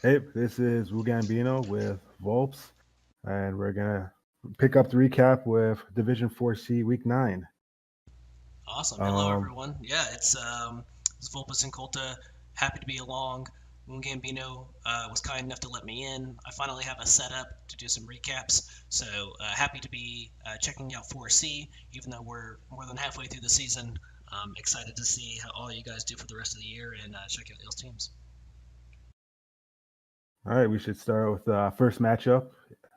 Hey, this is Wugambino with Vulpes, and we're gonna pick up the recap with Division 4C Week 9. Awesome. Hello, Um, everyone. Yeah, it's VulpesInculta. Happy to be along. Wugambino was kind enough to let me in. I finally have a setup to do some recaps, so happy to be checking out 4C, even though we're more than halfway through the season. Excited to see how all you guys do for the rest of the year and check out y'all's teams. all right, we should start with the first matchup.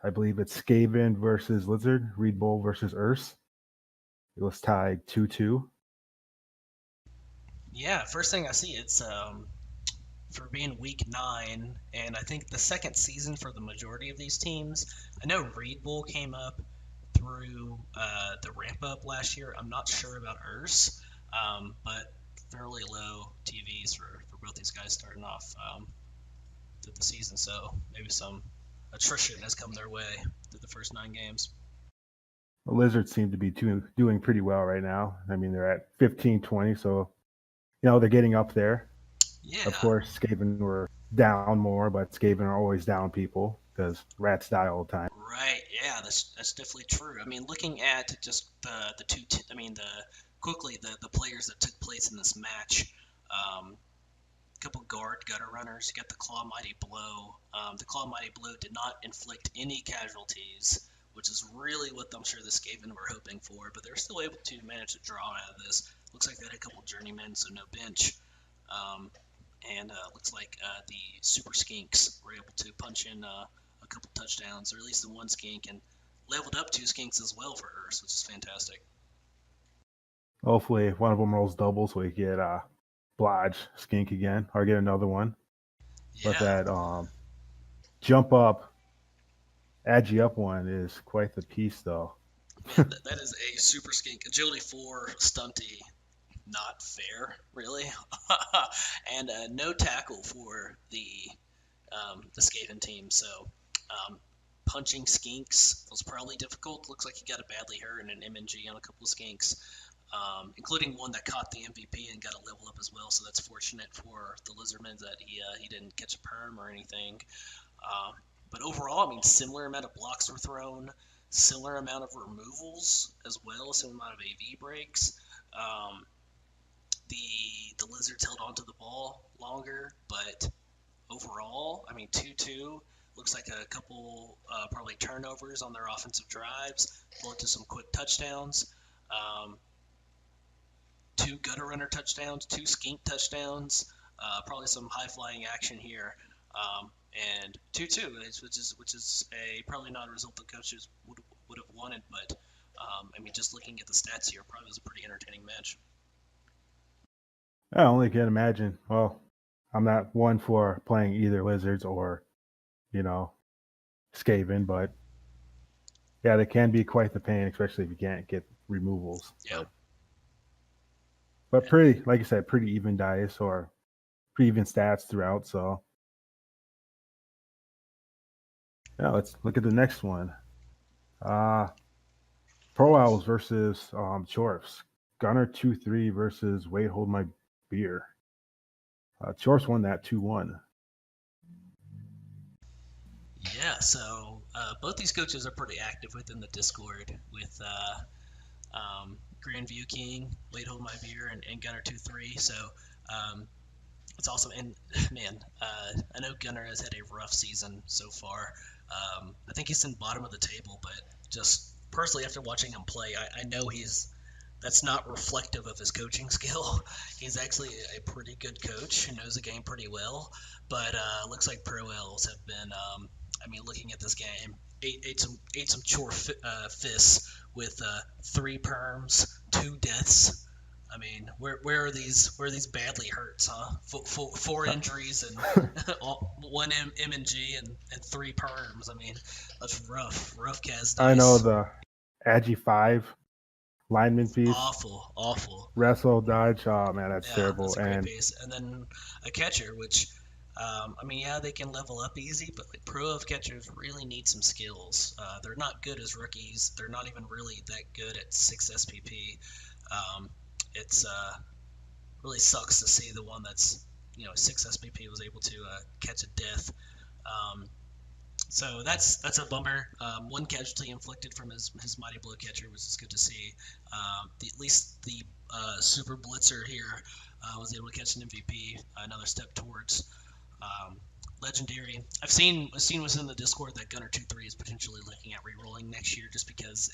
I believe it's Skaven versus Lizard, Rebbl versus Urs. It was tied 2-2. Yeah, first thing I see, it's for being week 9, and I think the second season for the majority of these teams. I know Reed Bull came up through the ramp up last year. I'm not sure about Urs, but fairly low TVs for both these guys starting off through the season. So maybe some attrition has come their way through the first 9 games. The Lizards seem to be doing pretty well right now. I mean, they're at 15-20, so they're getting up there. Of Yeah, course, Skaven were down more, but Skaven are always down people because rats die all the time. right. Yeah, that's definitely true. I mean, looking at just the two, I mean the quickly the players that took place in this match. Couple guard gutter runners. You got the Claw Mighty Blow. The Claw Mighty Blow did not inflict any casualties, which is really what I'm sure the Skaven were hoping for, but they're still able to manage to draw out of this. Looks like they had a couple journeymen, so no bench. Um, and looks like the Super Skinks were able to punch in a couple touchdowns, or at least the one skink, and leveled up 2 skinks as well for Earth, which is fantastic. Hopefully, one of them rolls double so we get Blodge skink again or get another one. But Yeah, that jump up, agi up one is quite the piece, though. man, that is a Super Skink. Agility 4 stunty, not fair, really. And no tackle for the Skaven team. So punching skinks was probably difficult. Looks like he got a badly hurt in an MNG on a couple of skinks, including one that caught the MVP and got a level up as well. So that's fortunate for the Lizardmen that he didn't catch a perm or anything. Uh, but overall, I mean, similar amount of blocks were thrown, similar amount of removals as well, similar amount of AV breaks. Um, the Lizards held onto the ball longer, but overall, I mean, 2-2 looks like a couple probably turnovers on their offensive drives, led to some quick touchdowns. Um, 2 gutter runner touchdowns, 2 skink touchdowns, probably some high flying action here. Um, and 2-2, which is a probably not a result the coaches would have wanted, but I mean, just looking at the stats here, probably was a pretty entertaining match. I only can imagine. Well, I'm not one for playing either Lizards or, you know, Skaven, but yeah, they can be quite the pain, especially if you can't get removals. Yeah, But pretty, like I said, pretty even dice or pretty even stats throughout. So yeah, let's look at the next one. Uh Pro Owls versus Chorfs. Gunner 2-3 versus Wait Hold My Beer. Chorfs won that 2-1. yeah. So both these coaches are pretty active within the Discord with Grandview King, Late Hold My Beer, and Gunner 2-3. So um, it's awesome. And man, I know Gunner has had a rough season so far. I think he's in bottom of the table, but just personally, after watching him play, I know that's not reflective of his coaching skill. He's actually a pretty good coach who knows the game pretty well, but looks like Pro Ls have been. I mean, looking at this game, ate some chore fists with 3 perms, 2 deaths. I mean, where are these badly hurts, huh? Four injuries and one M and G and 3 perms. I mean, that's rough cast I know dice. the Agi 5 lineman piece, Awful, awful. wrestle, dodge. Oh, man, that's Yeah, terrible. that's a great And piece. And then a catcher, which, I mean, yeah, they can level up easy, but like pro of catchers really need some skills. They're not good as rookies. They're not even really that good at 6 SPP. It's really sucks to see the one that's a 6 SPP was able to catch a death. So that's a bummer. One casualty inflicted from his mighty blow catcher, which is good to see. At least the super blitzer here was able to catch an MVP. Another step towards legendary. I've seen within the Discord that Gunner 2-3 is potentially looking at re-rolling next year, just because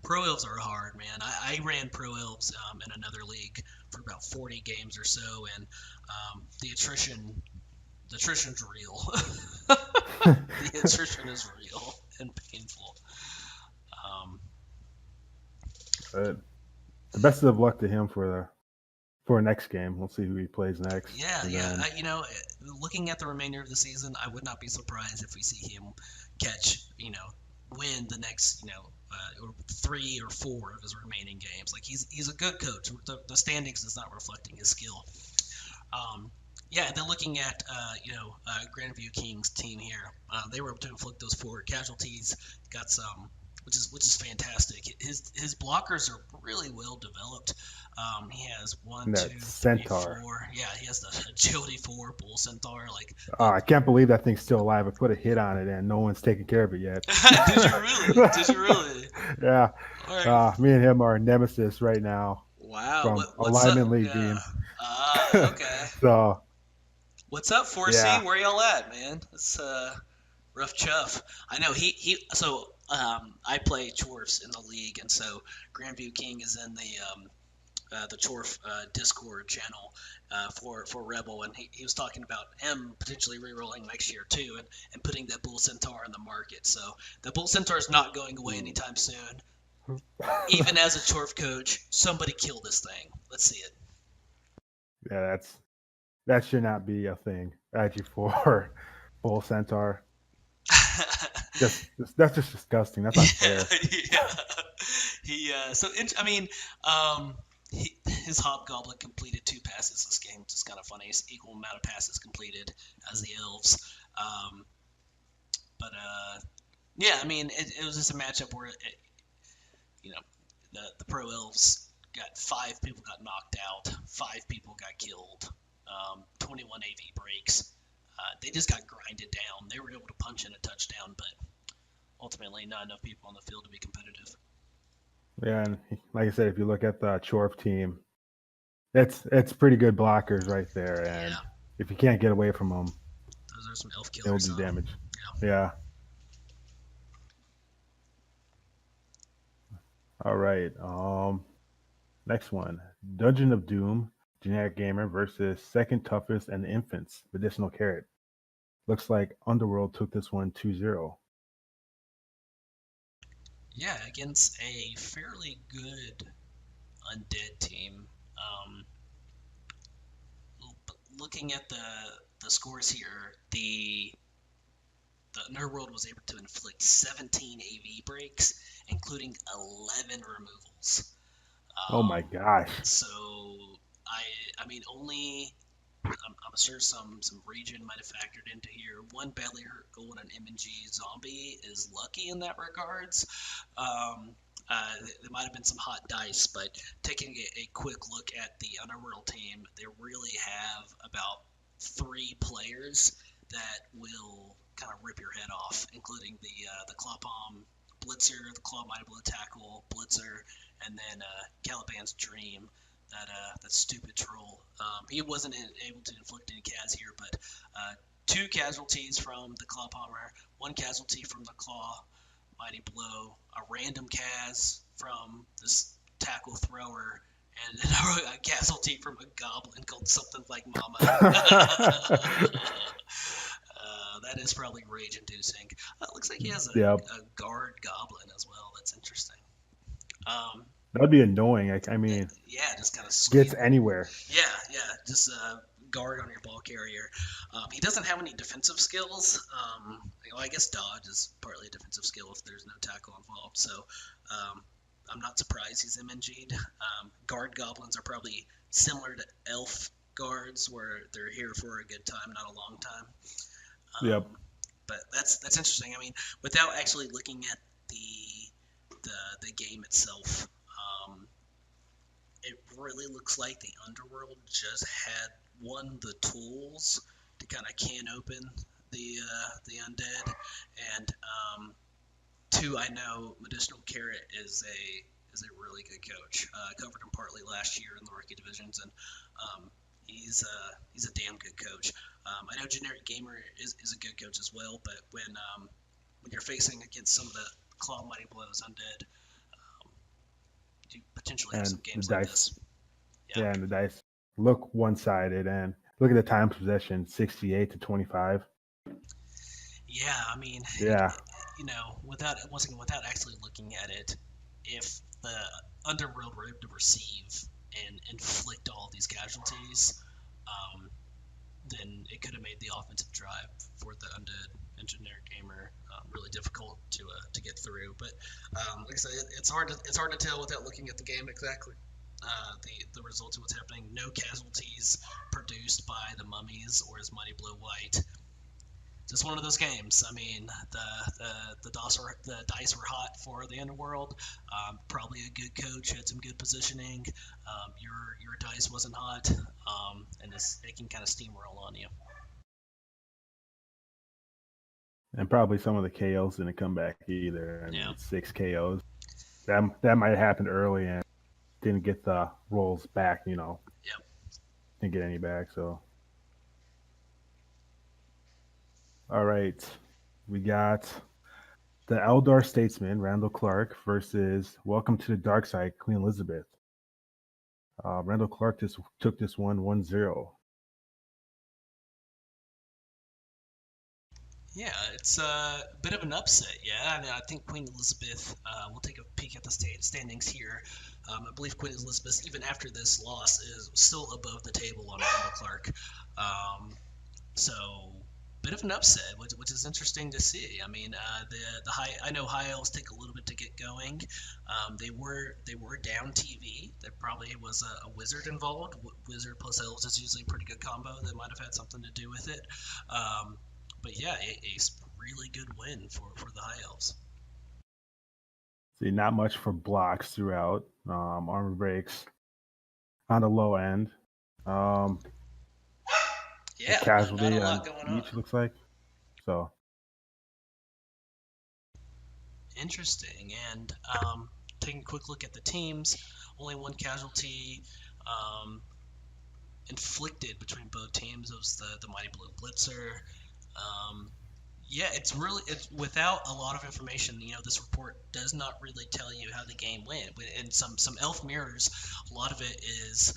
Pro Elves are hard, man. I ran Pro Elves in another league for about 40 games or so, and the attrition's real. The attrition is real and painful. The best of luck to him for next game. We'll see who he plays next. Yeah. Looking at the remainder of the season, I would not be surprised if we see him catch, win the next, 3 or 4 of his remaining games. Like he's a good coach. The standings is not reflecting his skill. And then looking at Grandview Kings team here, they were able to inflict those 4 casualties. Got some, which is fantastic. His blockers are really well developed. He has 1, 2, 3, Centaur. 4. Yeah, he has the Agility 4 Bull Centaur. I can't believe that thing's still alive. I put a hit on it and no one's taking care of it yet. Did you really? Yeah. Right. Me and him are nemesis right now. Wow. From Alignment League team. Okay. So. What's up, 4C? Yeah. Where y'all at, man? It's rough chuff. I know So I play Chorfs in the league, and so Grandview King is in the Chorf Discord channel for Rebbl, and he was talking about him potentially re-rolling next year too, and putting that Bull Centaur in the market. So the Bull Centaur is not going away anytime soon. Even as a Chorf coach, somebody kill this thing. Let's see it. Yeah, that should not be a thing. Actually, for Bull Centaur. that's just disgusting. That's not fair. His Hobgoblin completed 2 passes this game, which is kind of funny. It's equal amount of passes completed as the Elves. It was just a matchup where the Pro Elves got 5 people got knocked out, 5 people got killed, 21 AV breaks. They just got grinded down. They were able to punch in a touchdown, but ultimately not enough people on the field to be competitive. Yeah, and like I said, if you look at the Chorf team, it's pretty good blockers right there, and if you can't get away from them, those are some elf killers. It'll do damage. Yeah. All right. Next one, Dungeon of Doom, Generic Gamer versus Second Toughest and Infants, Medicinal Carrot. Looks like Underworld took this one 2-0. Yeah, against a fairly good undead team. Looking at the scores here, the Underworld was able to inflict 17 AV breaks, including 11 removals. Oh my gosh! So I'm sure some region might have factored into here. One badly hurt gold and MNG zombie is lucky in that regards. There might have been some hot dice, but taking a quick look at the Underworld team, they really have about 3 players that will kind of rip your head off, including the Clawpalm Blitzer, the Claw Mighty Blow Tackle Blitzer, and then Caliban's Dream. That stupid troll. He wasn't able to inflict any cas here, but 2 casualties from the Claw Palmer, 1 casualty from the Claw Mighty Blow, a random cas from this tackle thrower, and a casualty from a goblin called something like Mama. That is probably rage-inducing. Looks like he has a guard goblin as well. That's interesting. That'd be annoying. I mean, just kind of gets anywhere. Yeah, just guard on your ball carrier. He doesn't have any defensive skills. I guess dodge is partly a defensive skill if there's no tackle involved. So I'm not surprised he's MNG'd. Guard goblins are probably similar to elf guards, where they're here for a good time, not a long time. Yep. But that's interesting. I mean, without actually looking at the game itself, it really looks like the Underworld just had one, the tools to kind of can open the undead, and two, I know Medicinal Carrot is a really good coach. Covered him partly last year in the rookie divisions, and he's a damn good coach. I know Generic Gamer is a good coach as well, but when you're facing against some of the Claw Mighty Blows undead, you potentially have some games like this. Yeah, and the dice look one-sided, and look at the time possession, 68 to 25. Yeah, I mean, Yeah. without actually looking at it, if the Underworld were able to receive and inflict all these casualties, then it could have made the offensive drive for the Undead and Generic Gamer really difficult to get through. But like I said, it's hard to tell without looking at the game exactly. The results of what's happening. No casualties produced by the Mummies or his Mighty Blow White. Just one of those games. I mean, the dice were hot for the Underworld. Probably a good coach, had some good positioning. Your dice wasn't hot, and it can kind of steamroll on you. And probably some of the KOs didn't come back either. I mean, Yeah. 6 KOs. That might have happened early and didn't get the rolls back. Yep. Didn't get any back. So. All right. We got the Eldar Statesman, Randall Clark, versus Welcome to the Dark Side, Queen Elizabeth. Randall Clark just took this one 1-0. Yeah, it's a bit of an upset. Yeah, I mean, I think Queen Elizabeth. We'll take a peek at the standings here. I believe Queen Elizabeth, even after this loss, is still above the table on Randall Clark. So bit of an upset, which is interesting to see. I mean, I know High Elves take a little bit to get going. They were down TV. There probably was a wizard involved. Wizard plus Elves is usually a pretty good combo. That might have had something to do with it. But yeah, a really good win for the High Elves. See, not much for blocks throughout. Armor breaks on the low end. Yeah, casualty not a lot going each on. looks like. So interesting. And taking a quick look at the teams, only one casualty inflicted between both teams. It was the Mighty Blue Blitzer. Yeah, it's without a lot of information. This report does not really tell you how the game went. In some elf mirrors, a lot of it is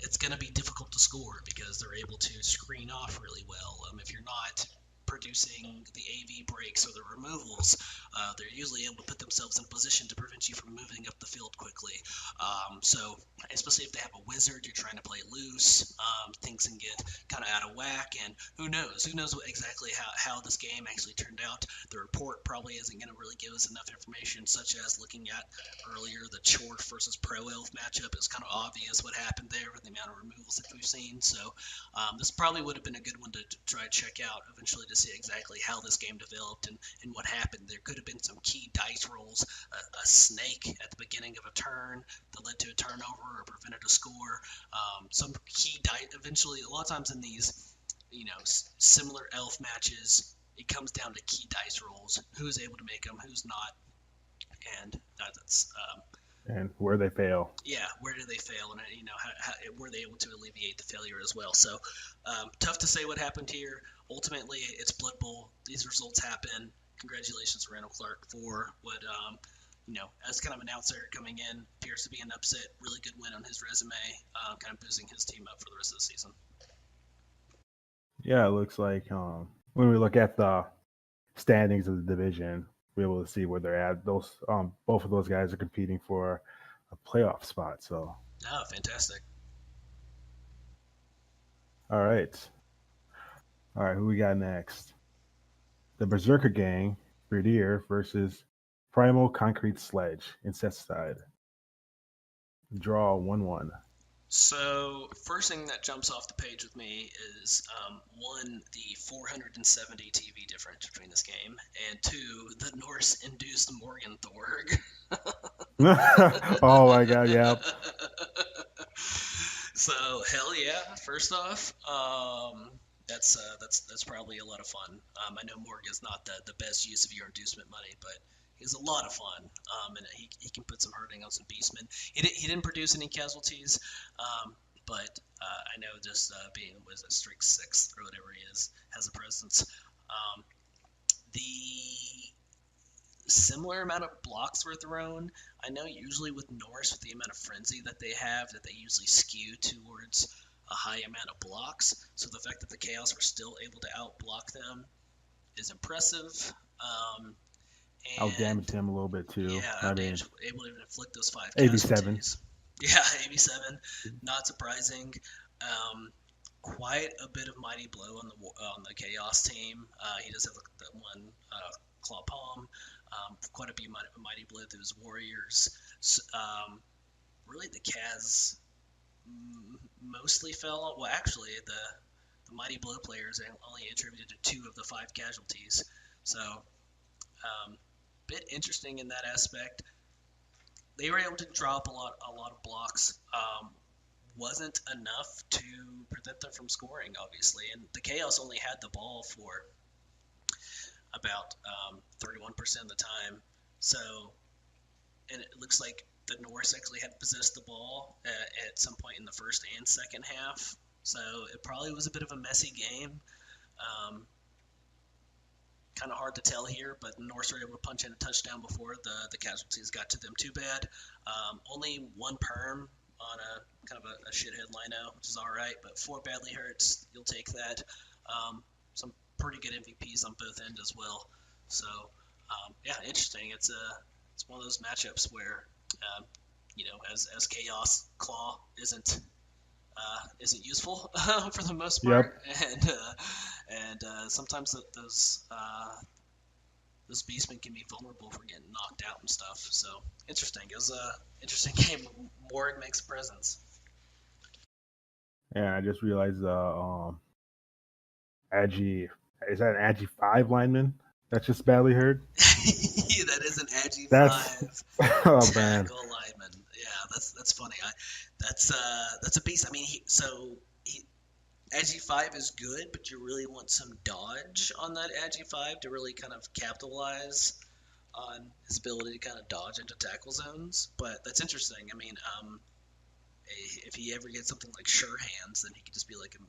it's going to be difficult to score because they're able to screen off really well. If you're not producing the AV breaks or the removals, they're usually able to put themselves in a position to prevent you from moving up the field quickly. So especially if they have a wizard, you're trying to play loose, things can get kind of out of whack, and who knows exactly how this game actually turned out. The report probably isn't going to really give us enough information, such as looking at earlier the Chorf versus Pro Elf matchup. It's kind of obvious what happened there with the amount of removals that we've seen. So this probably would have been a good one to try to check out eventually to see exactly how this game developed and what happened. There could have been some key dice rolls, a snake at the beginning of a turn that led to a turnover or prevented a score. Some key dice. Eventually, a lot of times in these, similar elf matches, it comes down to key dice rolls. Who's able to make them, who's not, and that's. And where they fail. Yeah, where do they fail, and how were they able to alleviate the failure as well? So tough to say what happened here. Ultimately, it's Blood Bowl. These results happen. Congratulations, Randall Clark, for what as kind of an outsider coming in, appears to be an upset. Really good win on his resume, kind of boosting his team up for the rest of the season. Yeah, it looks like when we look at the standings of the division, we're able to see where they're at. Those both of those guys are competing for a playoff spot. So fantastic. All right, who we got next? The Berserker Gang, Brigadier versus Primal Concrete Sledge, Incesticide. Draw 1-1. So first thing that jumps off the page with me is one, the 470 TV difference between this game, and two, the Norse-induced Morgenthorg. Oh my god, yeah. So hell yeah! First off, that's probably a lot of fun. I know Morg is not the best use of your inducement money, but he's a lot of fun. And he can put some hurting on some beastmen. He didn't produce any casualties, but I know just being was a streak 6 or whatever he is has a presence. The similar amount of blocks were thrown. I know usually with Norse, with the amount of frenzy that they have, that they usually skew towards a high amount of blocks. So the fact that the Chaos were still able to outblock them is impressive. Outdamaged him a little bit too. Yeah, I mean, able to inflict those 5 AB7. casualties. Yeah, AB7, not surprising. Quite a bit of mighty blow on the Chaos team. He does have that one claw palm. Quite a bit of mighty blow through his warriors. So, really, the Kaz mostly fell. Well, actually, the mighty blow players only attributed to 2 of the 5 casualties. So, bit interesting in that aspect. They were able to drop a lot of blocks. Wasn't enough to prevent them from scoring, obviously, and the Chaos only had the ball for about 31% of the time. So, and it looks like the Norse actually had possessed the ball at some point in the first and second half. So it probably was a bit of a messy game. Kind of hard to tell here, but the Norse were able to punch in a touchdown before the casualties got to them too bad. Only 1 perm on a kind of a shithead lino, which is all right, but 4 badly hurts, you'll take that. Some pretty good MVPs on both ends as well. So yeah, interesting. It's one of those matchups where as Chaos Claw isn't useful for the most part, and sometimes those beastmen can be vulnerable for getting knocked out and stuff. So interesting. It was a interesting game. Morg makes a presence. Yeah, I just realized Agi, is that an Agi 5 lineman that's just badly hurt? That is an Agi 5 oh man, tackle lineman. Yeah, that's funny. That's a beast. I mean, Agi 5 is good, but you really want some dodge on that Agi 5 to really kind of capitalize on his ability to kind of dodge into tackle zones. But that's interesting. I mean, if he ever gets something like sure hands, then he could just be like a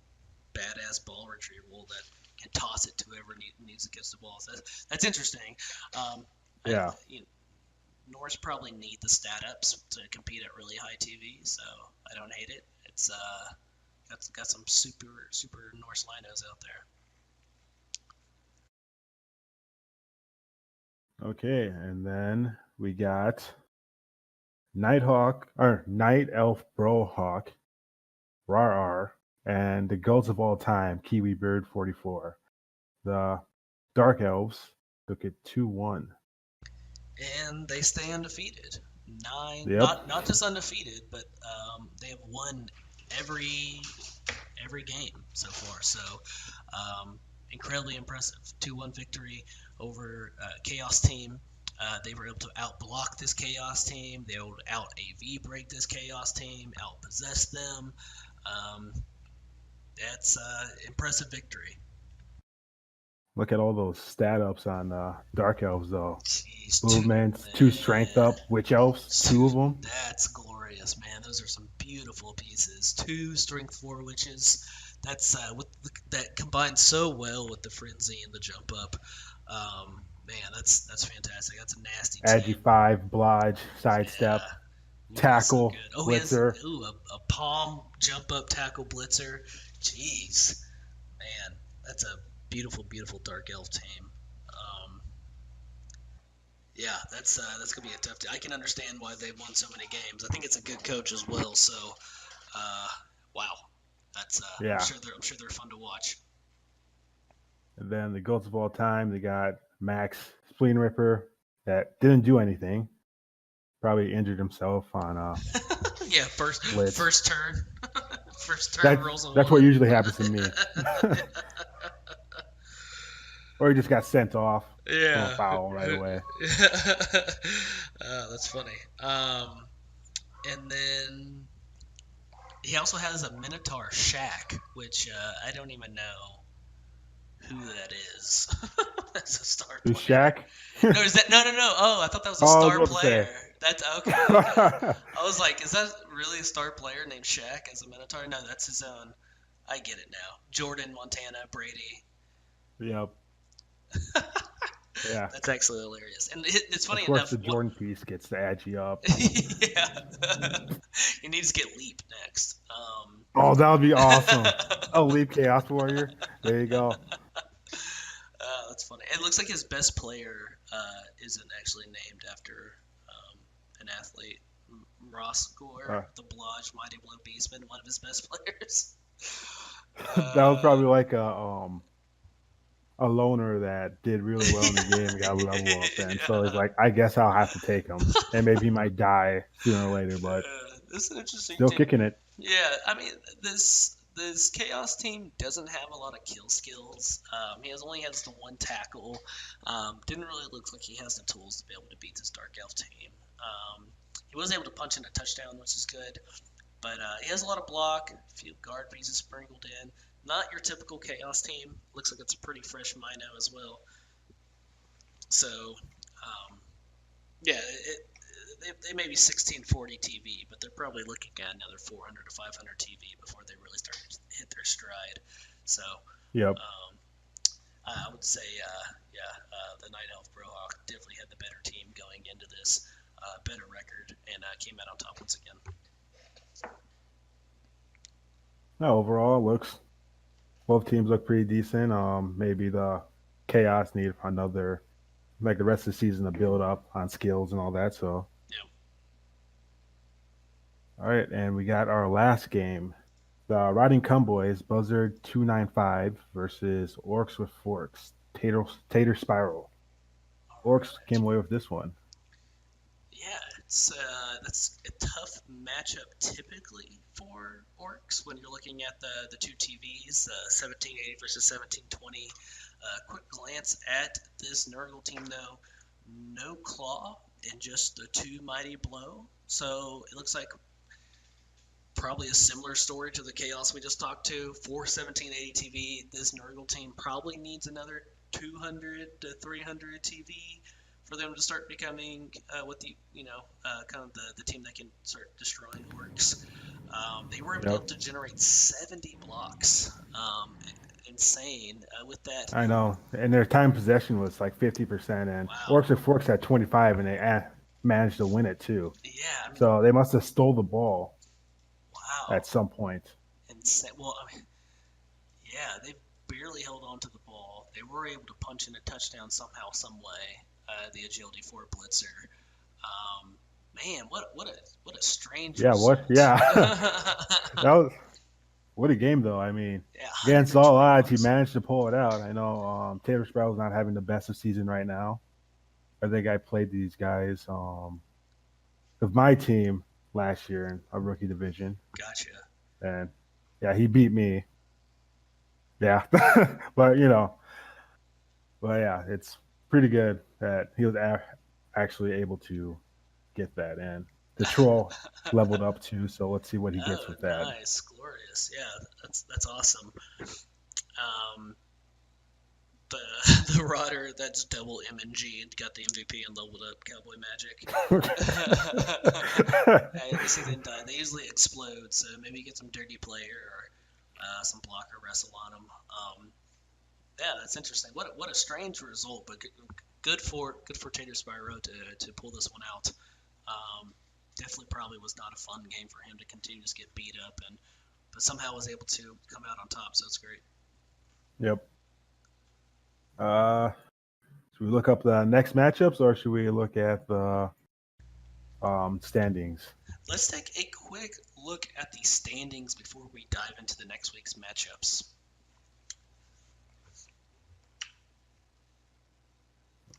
badass ball retrieval that can toss it to whoever needs to catch the ball. So that's interesting. yeah. Norse probably need the stat ups to compete at really high TV, so I don't hate it. It's got some super Norse linos out there. Okay, and then we got Night Elf Brohawk, Raaraar, and the goats of all time, Kiwi Bird 44. The Dark Elves took it 2-1. And they stay undefeated. 9, Yep. not just undefeated, but they have won every game so far. So incredibly impressive. 2-1 victory over Chaos team. They were able to outblock this Chaos team. They were able to out AV break this Chaos team, outpossess them. That's impressive victory. Look at all those stat ups on Dark Elves, though. Jeez, Movements, 2 strength up, Witch Elves, 2 of them. That's glorious, man. Those are some beautiful pieces. 2 strength 4 witches. That's that combines so well with the frenzy and the jump up. Man, that's fantastic. That's a nasty team. Agi 5, Blodge, sidestep, tackle, so blitzer. He has, a palm jump up tackle blitzer. Jeez, man, that's a beautiful Dark Elf team. Yeah, that's gonna be a tough. I can understand why they've won so many games. I think it's a good coach as well. So, wow, that's yeah. I'm sure they're fun to watch. And then the goats of all time, they got Max Spleen Ripper that didn't do anything. Probably injured himself on yeah, first turn. First turn rolls on that's what usually happens to me. Or he just got sent off. Yeah. Foul right away. That's funny. And then He also has a Minotaur Shack, which I don't even know who that is. That's a star Who's player. Shaq? No, is that no? Oh, I thought that was a Oh, I was star about to say. player. That's okay. I was like, is that really a star player named Shaq as a Minotaur? No, that's his own. I get it now. Jordan, Montana, Brady. Yep. Yeah. That's actually hilarious. And it's funny Of course, enough. the Jordan piece gets to add you up. Yeah. He needs to get Leap next. Oh, that would be awesome. Oh, Leap Chaos Warrior. There you go. That's funny. It looks like his best player isn't actually named after an athlete. Ross Gore, the Blodge Mighty Blow Beastman, one of his best players. That was probably like a loner that did really well in the game and got level up, and so he's like, I guess I'll have to take him, and maybe he might die sooner or later, but This is an interesting still team. kicking it. Yeah, I mean this Chaos team doesn't have a lot of kill skills. He only has the one tackle. Didn't really look like he has the tools to be able to beat this Dark Elf team. He was able to punch in a touchdown, which is good. But he has a lot of block, a few guard pieces sprinkled in. Not your typical Chaos team. Looks like it's a pretty fresh Mino as well. So, yeah, they may be 1640 TV, but they're probably looking at another 400 to 500 TV before they really start to hit their stride. So, Yep. I would say, the Night Elf Brohawk definitely had the better team going into this, better record, and came out on top once again. No, overall, both teams look pretty decent. Maybe the Chaos need another, like the rest of the season, to build up on skills and all that. So, Yeah. all right, and we got our last game. The Riding Cumboys, Buzzard 295 versus Orcs with Forks, Tater Spiral. Orcs came away with this one. Yeah, that's a tough matchup typically for Orcs when you're looking at the two TVs, 1780 versus 1720. Quick glance at this Nurgle team though, no claw and just the two mighty blow. So it looks like probably a similar story to the Chaos we just talked to. For 1780 TV, this Nurgle team probably needs another 200 to 300 TV for them to start becoming what kind of the team that can start destroying Orcs. They were able to generate 70 blocks. Insane with that. I know, and their time possession was like 50%, and Wow. Orcs with Forks had 25, and they managed to win it too. Yeah. I mean, so they must have stole the ball. Wow. At some point. Insane. Well, I mean, yeah, they barely held on to the ball. They were able to punch in a touchdown somehow, some way. The agility for Blitzer. Man, what a strange. Yeah. result. What a game though. I mean, Yeah, against all odds, he managed to pull it out. I know Taylor Sproul's not having the best of season right now. I think I played these guys with my team last year in a rookie division. Gotcha. And yeah, he beat me. Yeah, but yeah, it's pretty good that he was actually able to get that, and the troll leveled up too. So let's see what he gets with that. Nice, glorious. Yeah, that's awesome. The Raaraar, that's double MNG, and got the MVP and leveled up Cowboy Magic. This didn't die. They usually explode, so maybe get some dirty player or some blocker wrestle on them. Yeah, that's interesting. What a strange result, but good for Tater Spyro to pull this one out. Definitely probably was not a fun game for him to continue to get beat up, but somehow was able to come out on top. So it's great. Yep. Should we look up the next matchups, or should we look at the standings? Let's take a quick look at the standings before we dive into the next week's matchups.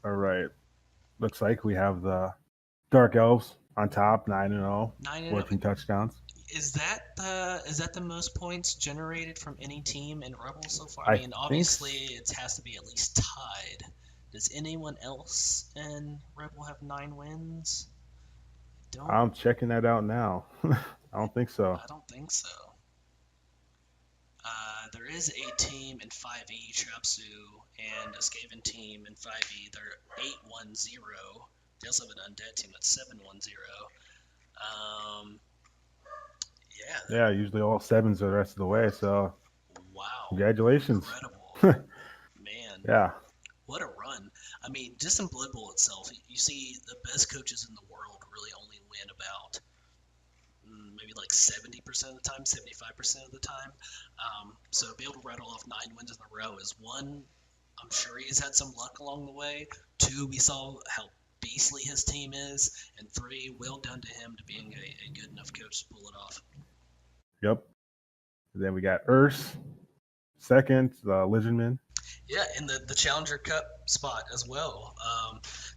All right. Looks like we have the Dark Elves on top, 9-0, 14 touchdowns. Is that the most points generated from any team in Rebbl so far? I mean, obviously it has to be at least tied. Does anyone else in Rebbl have 9 wins? I'm checking that out now. I don't think so. I don't think so. There is a team in 5E, Trapsu, and a Skaven team in 5E. They're 810. They also have an undead team that's 710. Um, yeah. Yeah, usually all sevens are the rest of the way. So Wow. congratulations. Incredible. Man. Yeah. What a run. I mean, just in Blood Bowl itself, you see the best coaches in the world really only win about maybe like 70% of the time, 75% of the time. So be able to rattle off 9 wins in a row is one, I'm sure he's had some luck along the way. 2, we saw how beastly his team is. And 3, well done to him to being a good enough coach to pull it off. Yep. Then we got Urs, second, Lizardman. Yeah, in the Challenger Cup spot as well.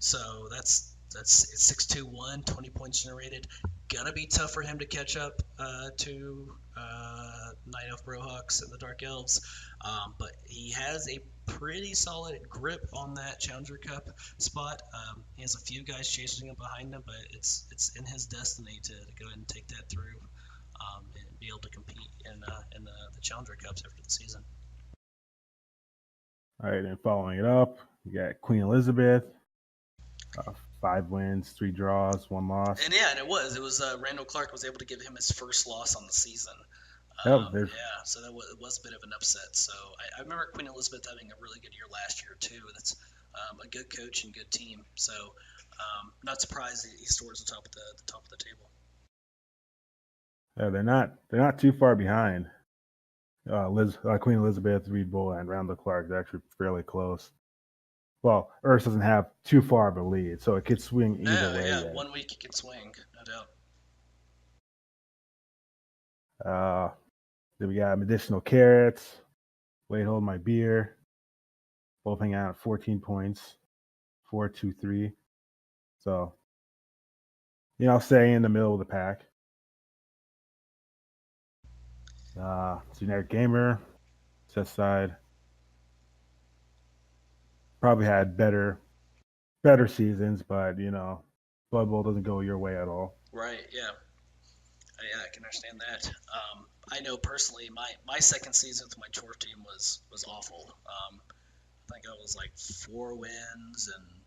So that's it's 6-2-1, 20 points generated. Gonna be tough for him to catch up to Night Elf Brohawks and the Dark Elves, but he has a pretty solid grip on that Challenger Cup spot. He has a few guys chasing him behind him, but it's in his destiny to go ahead and take that through and be able to compete in the Challenger Cups after the season. All right, and following it up, you got Queen Elizabeth, 5 wins, 3 draws, 1 loss. And yeah, and it was Randall Clark was able to give him his first loss on the season. Yep, Yeah, so that was a bit of an upset. So I remember Queen Elizabeth having a really good year last year too. That's a good coach and good team. So not surprised he stores the top of the table. Yeah, they're not too far behind. Queen Elizabeth, Reed Bull, and Randall Clark. They're actually fairly close. Well, Urs doesn't have too far of a lead, so it could swing either way. Yeah, yet. 1 week it can swing, no doubt. Then we got Medicinal Carrots, Wait Hold My Beer, both hanging out at 14 points, 4-2-3. So, stay in the middle of the pack. Generic Gamer, set side. Probably had better seasons, but Blood Bowl doesn't go your way at all. Right. Yeah. Yeah, I can understand that. I know personally, my second season with my chore team was awful. I think I was like 4 wins and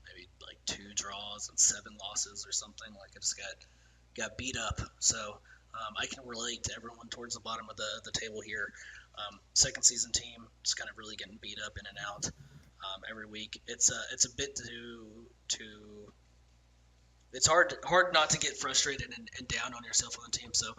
maybe like 2 draws and 7 losses or something. Like I just got beat up. So I can relate to everyone towards the bottom of the table here. Second season team just kind of really getting beat up in and out every week. It's a bit to it's hard not to get frustrated and down on yourself on the team. So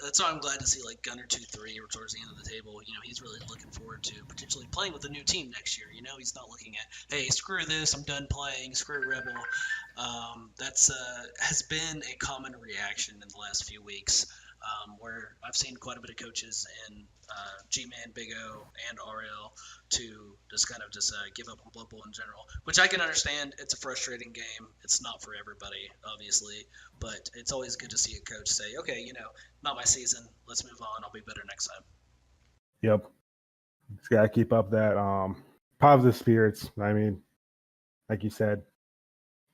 that's why I'm glad to see like Gunner 2-3 or towards the end of the table. He's really looking forward to potentially playing with a new team next year. He's not looking at, hey, screw this, I'm done playing, screw Rebbl. That's has been a common reaction in the last few weeks. Where I've seen quite a bit of coaches in G-Man, Big O, and RL to just kind of give up on Blood Bowl in general, which I can understand. It's a frustrating game. It's not for everybody, obviously, but it's always good to see a coach say, okay, not my season. Let's move on. I'll be better next time. Yep. Just got to keep up that positive spirits. I mean, like you said,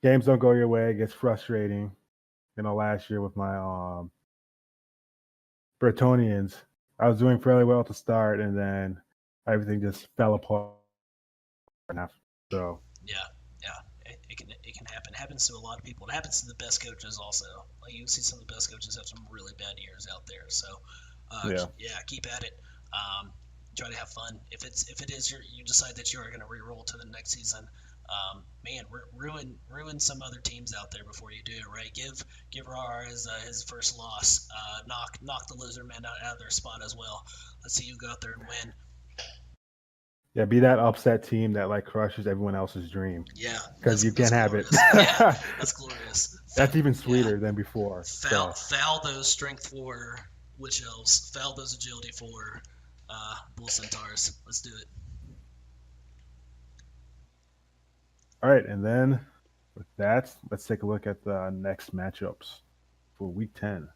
games don't go your way. It gets frustrating. Last year with my Bretonians, I was doing fairly well at the start, and then everything just fell apart. So yeah, it can happen. It happens to a lot of people. It happens to the best coaches also. Like you see some of the best coaches have some really bad years out there. So yeah, keep at it. Try to have fun. If it is you decide that you are going to re-roll to the next season, ruin some other teams out there before you do it, right? Give Raaraar his first loss. Knock the Lizardmen out of their spot as well. Let's see you go out there and win. Yeah, be that upset team that like crushes everyone else's dream. Yeah, because you can't have it. Yeah, that's glorious. That's even sweeter than before. Foul those strength 4 witch elves. Foul those agility 4 bull centaurs. Let's do it. All right, and then with that, let's take a look at the next matchups for Week 10. All right,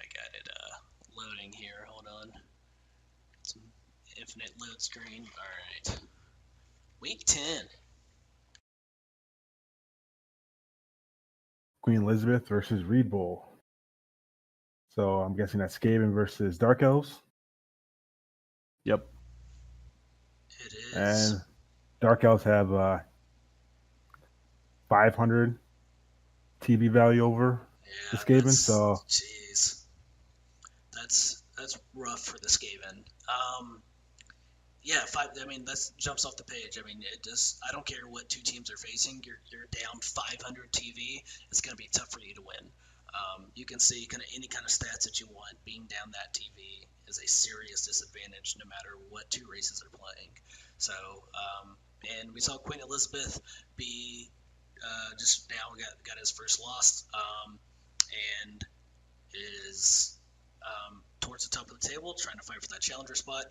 I got it loading here. Hold on. Some infinite load screen. All right. Week 10. Queen Elizabeth versus Reed Bull. So I'm guessing that's Skaven versus Dark Elves. Yep. It is. And Dark Elves have 500 TV value over the Skaven. So jeez, that's rough for the Skaven. Yeah, that jumps off the page. I mean, I don't care what two teams are facing. You're down 500 TV. It's going to be tough for you to win. You can see kind of any kind of stats that you want. Being down that TV is a serious disadvantage, no matter what two races are playing. So, and we saw Queen Elizabeth be just now got his first loss, and is towards the top of the table, trying to fight for that challenger spot.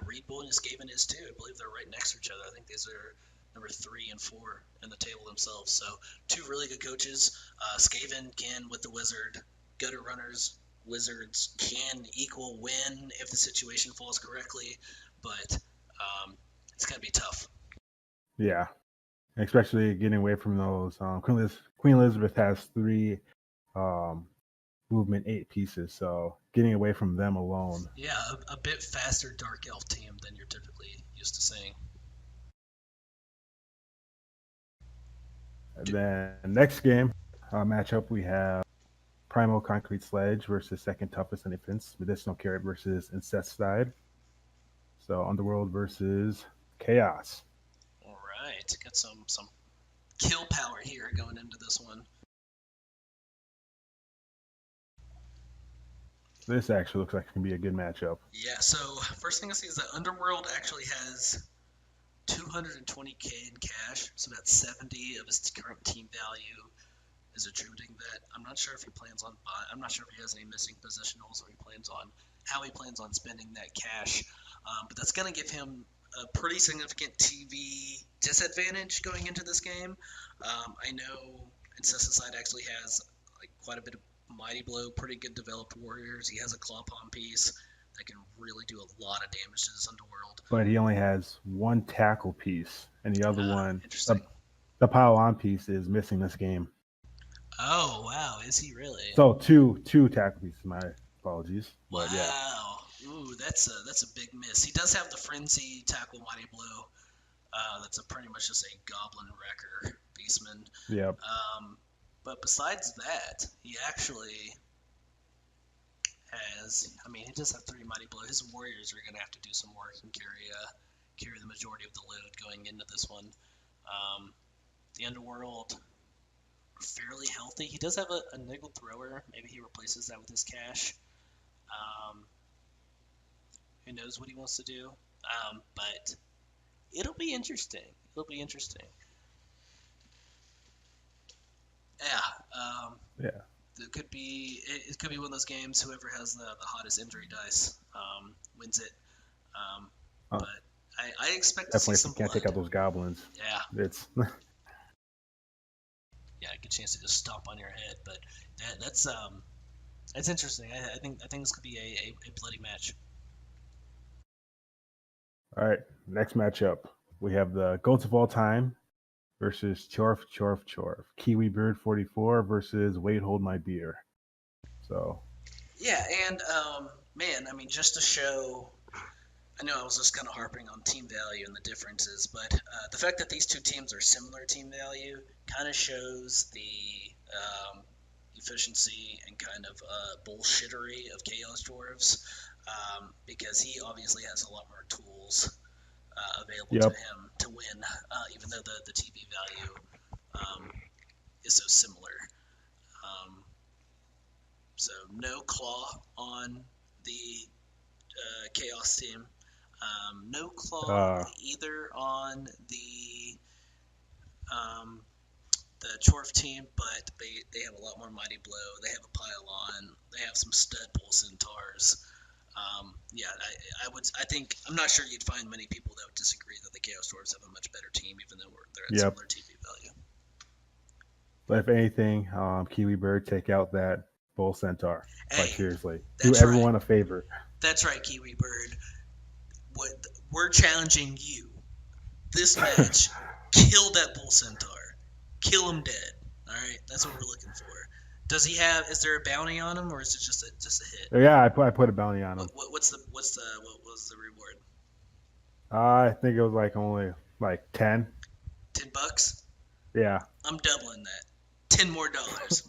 Rebbl and Skaven is too. I believe they're right next to each other. I think these are number 3 and 4 in the table themselves. So two really good coaches. Skaven can, with the Wizard, gutter runners. Wizards can equal win if the situation falls correctly, but it's going to be tough. Yeah, especially getting away from those. Queen Elizabeth has 3 movement 8 pieces, so getting away from them alone. Yeah, a bit faster Dark Elf team than you're typically used to seeing. And then next game matchup, we have Primal Concrete Sledge versus Second Toughest in Infants, Medicinal Carrot versus Incesticide. So Underworld versus Chaos. All right, got some kill power here going into this one. This actually looks like it can be a good matchup. Yeah, so first thing I see is that Underworld actually has 220k in cash, so that's 70 of his current team value is attributing that. I'm not sure if he plans on I'm not sure if he has any missing positionals or how he plans on spending that cash, but that's going to give him a pretty significant TV disadvantage going into this game. I know Incesticide actually has like quite a bit of Mighty Blow, pretty good developed warriors. He has a Claw Palm piece that can really do a lot of damage to this Underworld. But he only has 1 tackle piece, and the other one, interesting. The pile on piece, is missing this game. Oh wow, is he really? So two tackle pieces. My apologies. Wow. But yeah. Ooh, that's a big miss. He does have the Frenzy Tackle Mighty Blow. That's pretty much just a Goblin Wrecker Beastman. Yep. But besides that, he actually has. I mean, he does have 3 Mighty Blow. His warriors are going to have to do some work and carry the majority of the load going into this one. The Underworld are fairly healthy. He does have a Niggle Thrower. Maybe he replaces that with his cash. Who knows what he wants to do? But it'll be interesting. Yeah. It could be one of those games. Whoever has the hottest injury dice wins it. But I expect to see some blood. Can't take out those goblins. Yeah. It's yeah, a good chance to just stomp on your head. But that's interesting. I think this could be a bloody match. All right, next matchup. We have the GOATs of all time versus Chorf. Kiwi Bird 44 versus Wait Hold My Beer. So. Yeah, and man, I mean, just to show, I know I was just kind of harping on team value and the differences, but the fact that these two teams are similar team value kind of shows the efficiency and kind of bullshittery of Chaos Dwarves, because he obviously has a lot more tools available to him to win, even though the TV value is so similar. So no Claw on the Chaos team. No Claw either on the Chorf team, but they have a lot more Mighty Blow. They have a Pile-On. They have some stud Bull Centaurs. Yeah, I think I'm not sure you'd find many people that would disagree that the Chaos Dwarves have a much better team, even though they're at similar TV value. But if anything, Kiwi Bird, take out that Bull Centaur. Like, seriously. Do everyone a favor. That's right, Kiwi Bird. We're challenging you. This match, kill that Bull Centaur. Kill him dead. All right? That's what we're looking for. Is there a bounty on him, or is it just a hit? Yeah, I put a bounty on him. What was the reward? I think it was like only like 10. $10. Yeah. I'm doubling that. $10 more.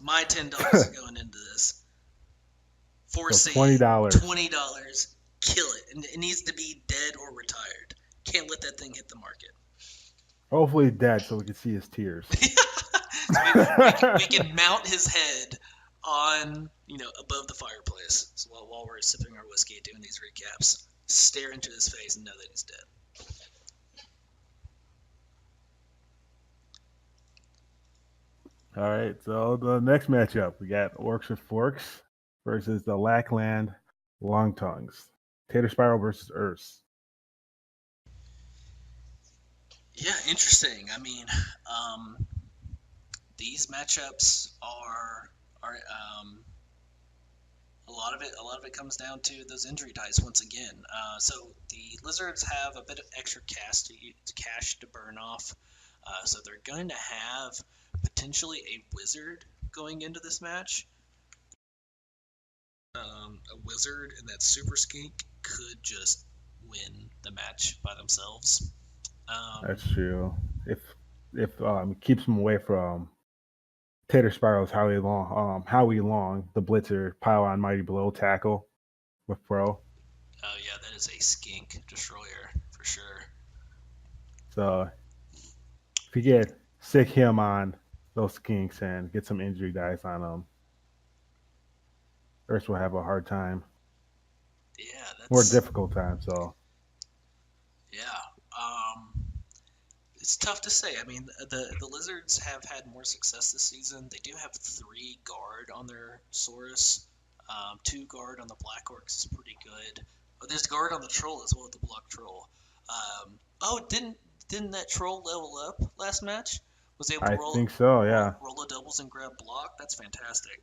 My $10 is going into this. So $20. $20. Kill it. And it needs to be dead or retired. Can't let that thing hit the market. Hopefully dead so we can see his tears. So we can mount his head on, above the fireplace. So while we're sipping our whiskey, doing these recaps, stare into his face and know that he's dead. All right, so the next matchup, we got Orcs with Forks versus the Lackland Long Tongues. Tater Spiral versus Earths. Yeah, interesting. I mean, these matchups are a lot of it comes down to those injury ties once again. So the Lizards have a bit of extra cash to burn off. So they're going to have potentially a wizard going into this match. A wizard and that super skink could just win the match by themselves. That's true. If it keeps them away from Tater Spiral's Howie Long, the Blitzer pile on Mighty Blow tackle with Pro. Oh yeah, that is a skink destroyer for sure. So if you get sick him on those skinks and get some injury dice on them, Earth will have a hard time. Yeah, that's more difficult time. So yeah. It's tough to say. I mean, the Lizards have had more success this season. They do have 3 guard on their Saurus. 2 guard on the Black Orcs is pretty good. Oh, there's guard on the Troll as well, the Block Troll. Didn't that Troll level up last match? Was able to think so, yeah. roll the doubles and grab block. That's fantastic.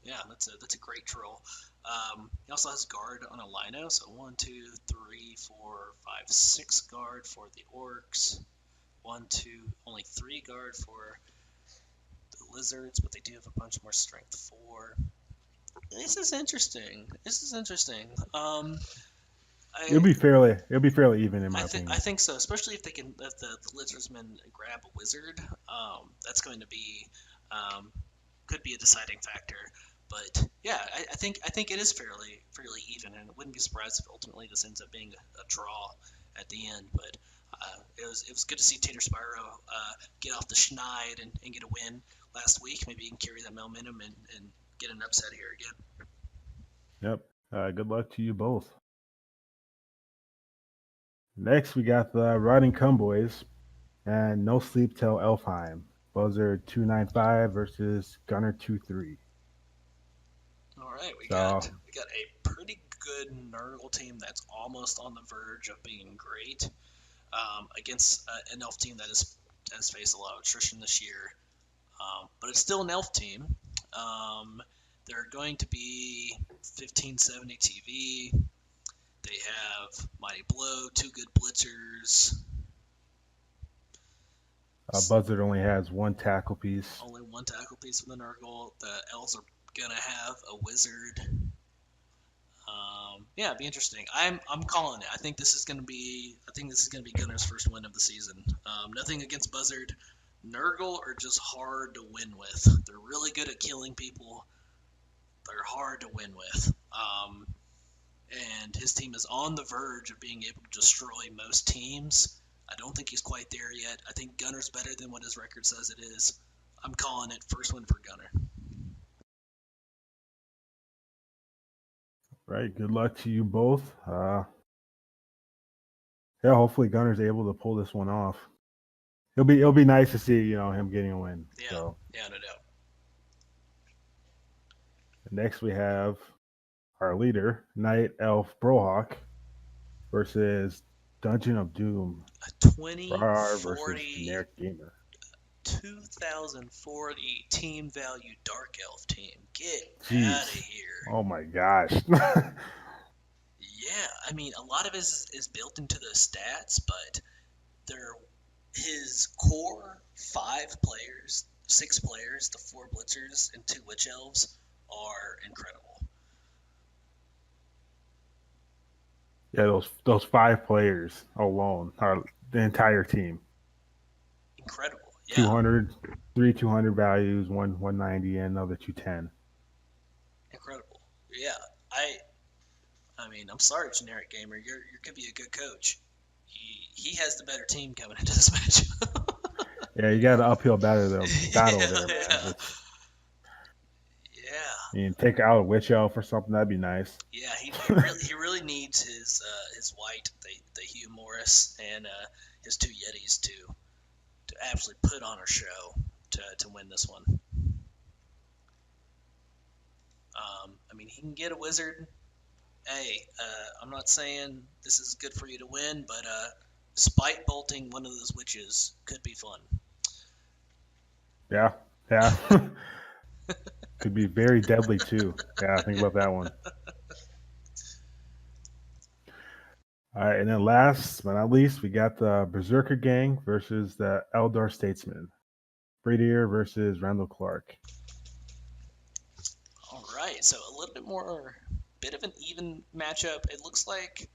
Yeah, that's a great Troll. He also has guard on a Lino, so 1, 2, 3, 4, 5, 6 guard for the Orcs. 1, 2, only 3 guard for the Lizards, but they do have a bunch more strength 4. This is interesting. It'll be fairly even in my opinion. I think so, especially if the Lizardsmen grab a wizard. That's going to be could be a deciding factor. But yeah, I think it is fairly even, and it wouldn't be surprised if ultimately this ends up being a draw at the end. But it was good to see Tater Spyro get off the schneid and get a win last week. Maybe he can carry that momentum and get an upset here again. Yep. Good luck to you both. Next, we got the Riding Cumboys and No Sleep Till Elfheim. Buzzard 295 versus Gunner 23. All right, we got a pretty good Nurgle team that's almost on the verge of being great against an Elf team that has faced a lot of attrition this year, but it's still an Elf team. They're going to be 1570 TV. They have Mighty Blow, 2 good blitzers. Buzzard only has 1 tackle piece. Only 1 tackle piece for the Nurgle. The Elves are gonna have a wizard. Yeah, it'd be interesting. I'm calling it. I think this is gonna be Gunner's first win of the season. Nothing against Buzzard. Nurgle are just hard to win with. They're really good at killing people. They're hard to win with. And his team is on the verge of being able to destroy most teams. I don't think he's quite there yet. I think Gunner's better than what his record says it is. I'm calling it first win for Gunner. Right. Good luck to you both. Yeah, hopefully Gunner's able to pull this one off. It'll be nice to see, him getting a win. Yeah. So. Yeah, no doubt. Next we have our leader, Night Elf Brohawk versus Dungeon of Doom. A 2040 versus Generic Gamer. 2040 team value Dark Elf team. Get out of here. Oh my gosh. Yeah, I mean, a lot of it is built into the stats, but his core 5 players 6 players, the 4 blitzers and 2 witch elves, are incredible. Yeah, those 5 players alone are the entire team. Incredible. Yeah. 200, 200 values, 190, and another 210. Incredible. Yeah. I mean, I'm sorry, generic gamer. You're gonna be a good coach. He has the better team coming into this match. Yeah, you got an uphill battle there, man. Yeah. You can take out a witch elf or something. That'd be nice. Yeah, he really needs his white, the Hugh Morris, and his 2 Yetis to actually put on a show to win this one. I mean, he can get a wizard. Hey, I'm not saying this is good for you to win, but spite bolting one of those witches could be fun. Yeah. Could be very deadly too. Yeah, think about that one. All right, and then last but not least, we got the Berserker Gang versus the Eldar Statesman. Bradier versus Randall Clark. All right, so a little bit of an even matchup. It looks like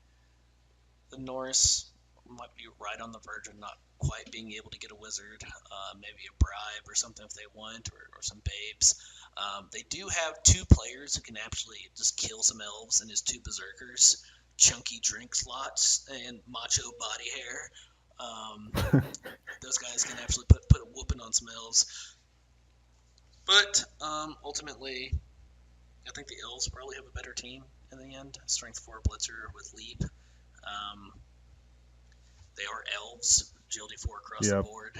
the Norse might be right on the verge of not quite being able to get a wizard, maybe a bribe or something if they want, or some babes. They do have 2 players who can actually just kill some elves, and his 2 berserkers, chunky drink slots and macho body hair. Those guys can actually put a whooping on some elves. But ultimately, I think the elves probably have a better team in the end. Strength 4 blitzer with leap. They are elves, agility 4 across the board.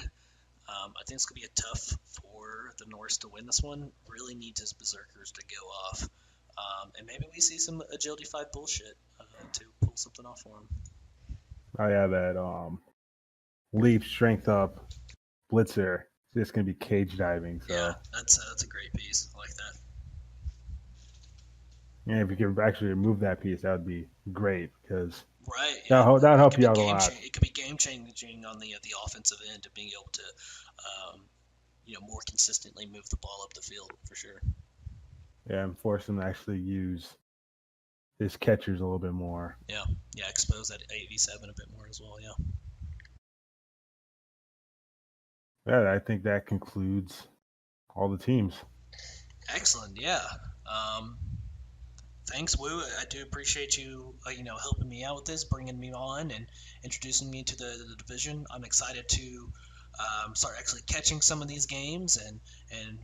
I think it's going to be tough for the Norse to win this one. Really needs his berserkers to go off. And maybe we see some agility 5 bullshit to pull something off for him. Oh yeah, that leap strength up blitzer. It's going to be cage diving. So yeah, that's a great piece. I like that. Yeah, if you could actually remove that piece, that would be great because yeah. that'd help you out a lot. It could be game changing on the offensive end of being able to, more consistently move the ball up the field for sure. Yeah, and force him to actually use his catchers a little bit more. Yeah, expose that 8v7 a bit more as well. Yeah, I think that concludes all the teams. Excellent. Yeah. Thanks, Wu. I do appreciate you, helping me out with this, bringing me on, and introducing me to the division. I'm excited to start actually catching some of these games and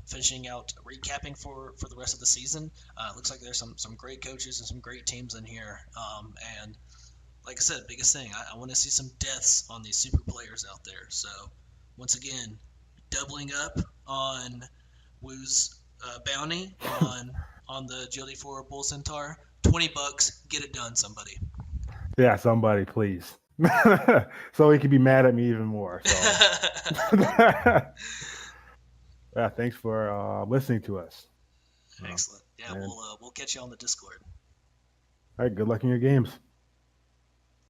finishing out recapping for the rest of the season. Looks like there's some great coaches and some great teams in here. And like I said, biggest thing, I want to see some deaths on these super players out there. So once again, doubling up on Wu's bounty on the agility for Bull Centaur. $20, get it done, somebody. Yeah, somebody, please. So he can be mad at me even more. So. Yeah, thanks for listening to us. Excellent. Yeah, we'll catch you on the Discord. All right, good luck in your games.